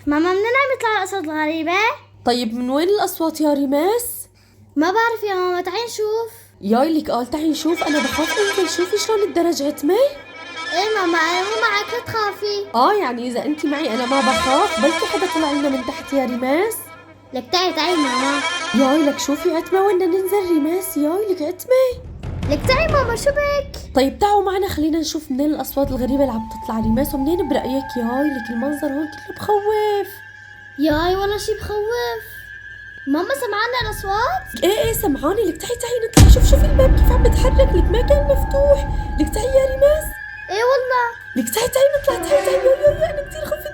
ماما منين عم يطلع الأصوات الغريبة؟ طيب من وين الأصوات يا ريماس؟ ما بعرف يا ماما، تعي نشوف. ياي لك قال تعي نشوف، أنا بخاف أنزل. شوفي شلون الدرج عتمة. ايه ماما أنا مو معك، لا تخافي. يعني إذا أنت معي أنا ما بخاف، بلكي حدا طلع لنا من تحت يا ريماس. لك تعي ماما. ياي لك شوفي عتمة وين بدنا ننزل ريماس، ياي لك عتمة. لك تعي ماما، شو بك؟ طيب تعوا معنا خلينا نشوف منين الأصوات الغريبة اللي عم تطلع ريماس، ومنين برأيك ياي لك المنظر هون كله بخوف. ياي والله شي بخوف. ماما سمعنا الأصوات؟ ايه سمعاني. لك تعي نطلع. شوفي الباب كيف عم بتحرك، لك ما كان مفتوح. لك تعي يا ريماس. ايه والله. لك تعي نطلع. تعي يا انا كثير خفت.